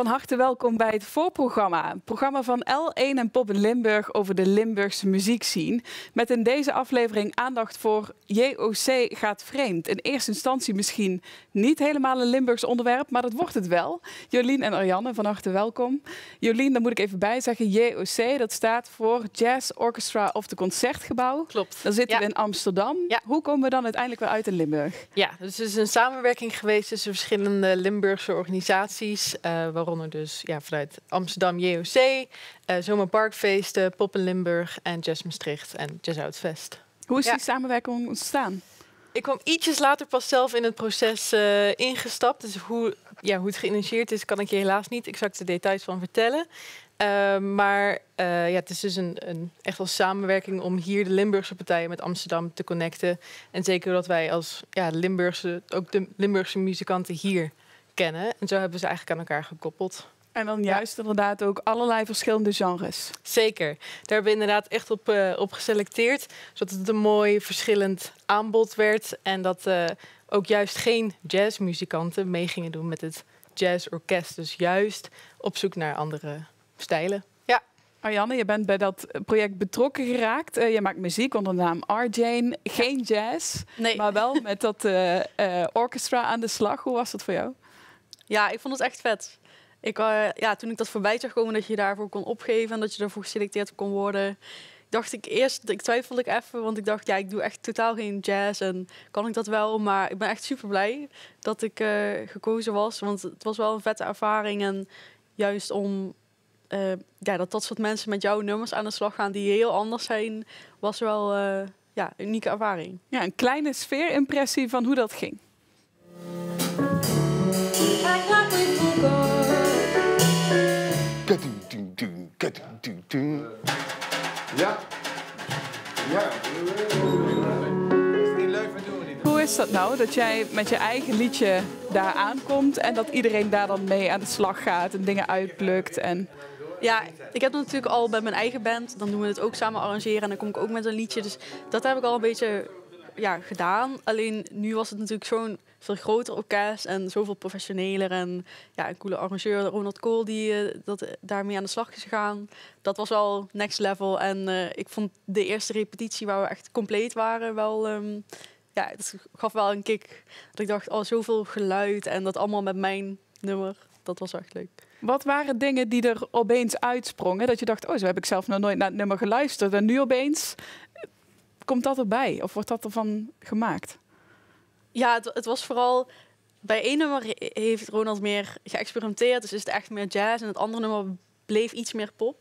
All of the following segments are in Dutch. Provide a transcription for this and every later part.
Van harte welkom bij het voorprogramma. Het programma van L1 en Pop in Limburg over de Limburgse muziekscene. Met in deze aflevering aandacht voor JOC gaat vreemd. In eerste instantie misschien niet helemaal een Limburgs onderwerp, maar dat wordt het wel. Jolien en Ariane, van harte welkom. Jolien, daar moet ik even bij zeggen. JOC, dat staat voor Jazz Orchestra of de Concertgebouw. Klopt. Dan zitten we in Amsterdam. Ja. Hoe komen we dan uiteindelijk weer uit in Limburg? Ja, dus het is een samenwerking geweest tussen verschillende Limburgse organisaties. Waaronder dus vanuit Amsterdam JOC, Zomerparkfeesten, Pop in Limburg en Jazz Maastricht en Jazz Oudfest. Hoe is die samenwerking ontstaan? Ik kwam ietsjes later pas zelf in het proces ingestapt. Dus hoe het geïnitieerd is, kan ik je helaas niet exact de details van vertellen. Maar het is dus echt wel samenwerking om hier de Limburgse partijen met Amsterdam te connecten. En zeker dat wij als ook de Limburgse muzikanten hier kennen. En zo hebben ze eigenlijk aan elkaar gekoppeld. En dan juist inderdaad ook allerlei verschillende genres. Zeker. Daar hebben we inderdaad echt op geselecteerd. Zodat het een mooi verschillend aanbod werd. En dat ook juist geen jazzmuzikanten mee gingen doen met het jazzorkest. Dus juist op zoek naar andere stijlen. Ja. Ariane, je bent bij dat project betrokken geraakt. Je maakt muziek onder de naam R-Jane. Geen jazz, Nee. maar wel met dat orchestra aan de slag. Hoe was dat voor jou? Ja, ik vond het echt vet. Toen ik dat voorbij zag komen dat je daarvoor kon opgeven en dat je daarvoor geselecteerd kon worden, dacht ik eerst, ik twijfelde even, want ik dacht, ik doe echt totaal geen jazz en kan ik dat wel? Maar ik ben echt super blij dat ik gekozen was, want het was wel een vette ervaring en juist om dat soort mensen met jouw nummers aan de slag gaan die heel anders zijn, was wel een unieke ervaring. Ja, een kleine sfeerimpressie van hoe dat ging. Ja. Ja. Hoe is dat nou, dat jij met je eigen liedje daar aankomt en dat iedereen daar dan mee aan de slag gaat en dingen uitplukt? Ja, ik heb dat natuurlijk al bij mijn eigen band. Dan doen we het ook samen arrangeren en dan kom ik ook met een liedje. Dus dat heb ik al een beetje gedaan. Alleen nu was het natuurlijk zo'n veel groter orkest en zoveel professioneler. En een coole arrangeur, Ronald Kool, die daarmee aan de slag is gegaan. Dat was wel next level. En ik vond de eerste repetitie waar we echt compleet waren wel... het gaf wel een kick. Dat ik dacht, zoveel geluid en dat allemaal met mijn nummer. Dat was echt leuk. Wat waren dingen die er opeens uitsprongen? Dat je dacht, zo heb ik zelf nog nooit naar het nummer geluisterd. En nu opeens komt dat erbij? Of wordt dat ervan gemaakt? Ja, het was vooral... Bij één nummer heeft Ronald meer geëxperimenteerd. Dus is het echt meer jazz. En het andere nummer bleef iets meer pop.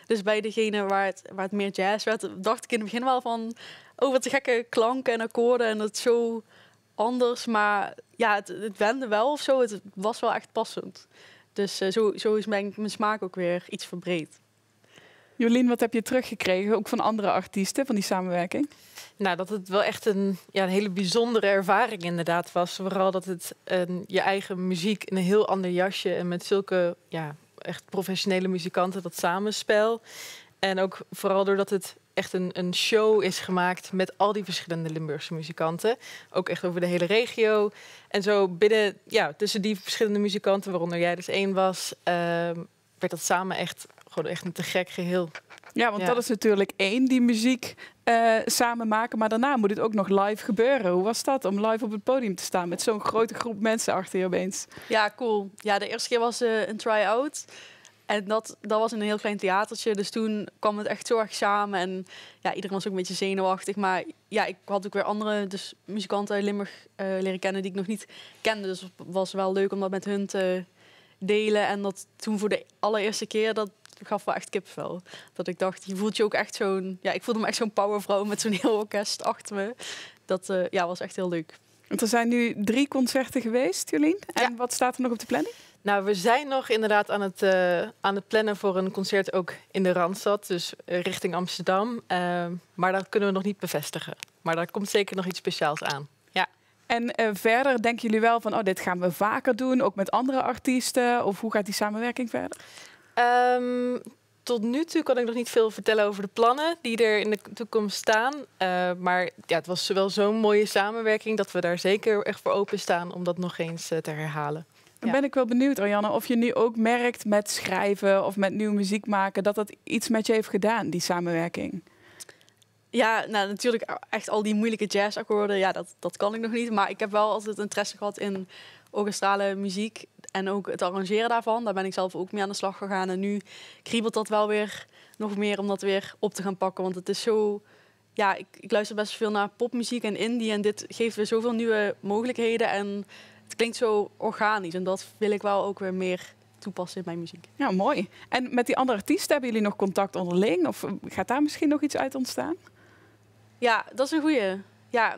Dus bij degene waar het meer jazz werd, dacht ik in het begin wel van... wat gekke klanken en akkoorden. En dat is zo anders. Maar het wende wel of zo. Het was wel echt passend. Dus zo is mijn smaak ook weer iets verbreed. Jolien, wat heb je teruggekregen, ook van andere artiesten, van die samenwerking? Nou, dat het wel echt een hele bijzondere ervaring inderdaad was. Vooral dat het je eigen muziek in een heel ander jasje en met zulke echt professionele muzikanten, dat samenspel. En ook vooral doordat het echt een show is gemaakt met al die verschillende Limburgse muzikanten. Ook echt over de hele regio. En zo binnen, tussen die verschillende muzikanten, waaronder jij dus één was, werd dat samen echt een te gek geheel. Ja, want dat is natuurlijk één, die muziek samen maken. Maar daarna moet het ook nog live gebeuren. Hoe was dat om live op het podium te staan met zo'n grote groep mensen achter je opeens? Ja, cool. Ja, de eerste keer was een try-out. En dat was in een heel klein theatertje. Dus toen kwam het echt zo erg samen. En iedereen was ook een beetje zenuwachtig. Maar ik had ook weer andere muzikanten uit Limburg leren kennen die ik nog niet kende. Dus het was wel leuk om dat met hun te delen. En dat toen voor de allereerste keer, dat gaf wel echt kipvel. Dat ik dacht, je voelt je ook echt zo'n... ik voelde me echt zo'n powervrouw met zo'n heel orkest achter me. Dat was echt heel leuk. Want er zijn nu 3 concerten geweest, Jolien. En wat staat er nog op de planning? Nou, we zijn nog inderdaad aan het plannen voor een concert ook in de Randstad. Dus richting Amsterdam. Maar dat kunnen we nog niet bevestigen. Maar daar komt zeker nog iets speciaals aan. Ja. En verder denken jullie wel van, dit gaan we vaker doen, ook met andere artiesten? Of hoe gaat die samenwerking verder? Tot nu toe kan ik nog niet veel vertellen over de plannen die er in de toekomst staan. Maar het was wel zo'n mooie samenwerking dat we daar zeker echt voor openstaan om dat nog eens te herhalen. Dan ben ik wel benieuwd, Arianne, of je nu ook merkt met schrijven of met nieuwe muziek maken, dat dat iets met je heeft gedaan, die samenwerking. Ja, nou natuurlijk echt al die moeilijke jazzakkoorden, ja, dat kan ik nog niet. Maar ik heb wel altijd interesse gehad in orkestrale muziek en ook het arrangeren daarvan. Daar ben ik zelf ook mee aan de slag gegaan. En nu kriebelt dat wel weer nog meer om dat weer op te gaan pakken. Want het is zo... Ja, ik luister best veel naar popmuziek en indie. En dit geeft weer zoveel nieuwe mogelijkheden. En het klinkt zo organisch. En dat wil ik wel ook weer meer toepassen in mijn muziek. Ja, mooi. En met die andere artiesten, hebben jullie nog contact onderling? Of gaat daar misschien nog iets uit ontstaan? Ja, dat is een goeie. Ja,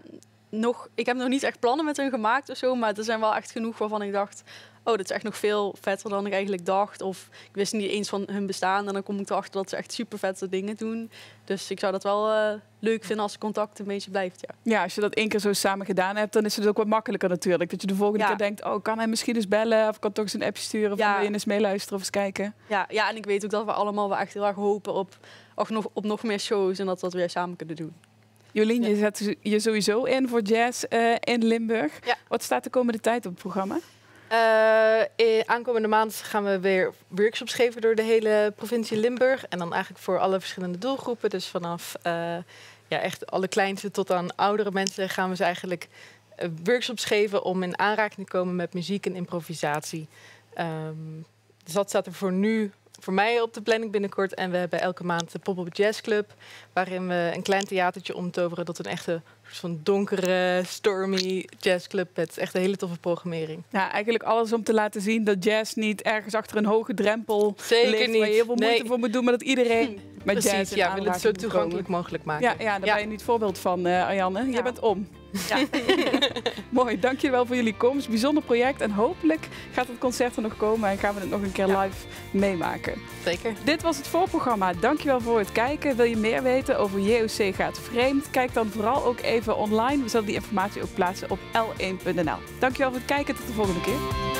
ik heb nog niet echt plannen met hun gemaakt of zo. Maar er zijn wel echt genoeg waarvan ik dacht... Oh, dit is echt nog veel vetter dan ik eigenlijk dacht. Of ik wist niet eens van hun bestaan. En dan kom ik erachter dat ze echt super vette dingen doen. Dus ik zou dat wel leuk vinden als contact een beetje blijft. Ja. Ja, als je dat 1 keer zo samen gedaan hebt, dan is het ook wat makkelijker natuurlijk. Dat je de volgende keer denkt, oh, kan hij misschien eens bellen? Of kan toch eens een appje sturen? Of wil je eens meeluisteren of eens kijken? Ja, en ik weet ook dat we allemaal wel echt heel erg hopen op nog meer shows. En dat we dat weer samen kunnen doen. Jolien, je zet je sowieso in voor jazz in Limburg. Ja. Wat staat de komende tijd op het programma? Aankomende maand gaan we weer workshops geven door de hele provincie Limburg. En dan eigenlijk voor alle verschillende doelgroepen. Dus vanaf echt alle kleinste tot aan oudere mensen gaan we ze eigenlijk workshops geven om in aanraking te komen met muziek en improvisatie. Dus dat staat er voor mij op de planning binnenkort. En we hebben elke maand de Pop-up Jazz Club, waarin we een klein theatertje omtoveren tot een echte soort van donkere, stormy jazzclub met echt een hele toffe programmering. Ja, eigenlijk alles om te laten zien dat jazz niet ergens achter een hoge drempel ligt, niet. waar je heel veel moeite voor moet doen, maar dat iedereen met Precies, jazz in ja, we willen het zo aanraking moet toegankelijk komen. mogelijk maken. Ja, daar ben je nu het voorbeeld van, Arianne. Je Ja. bent om. Ja. Mooi, dankjewel voor jullie komst. Bijzonder project en hopelijk gaat het concert er nog komen en gaan we het nog een keer live meemaken. Zeker. Dit was het voorprogramma. Dankjewel voor het kijken. Wil je meer weten over JOC gaat vreemd? Kijk dan vooral ook even online. We zullen die informatie ook plaatsen op l1.nl. Dankjewel voor het kijken. Tot de volgende keer.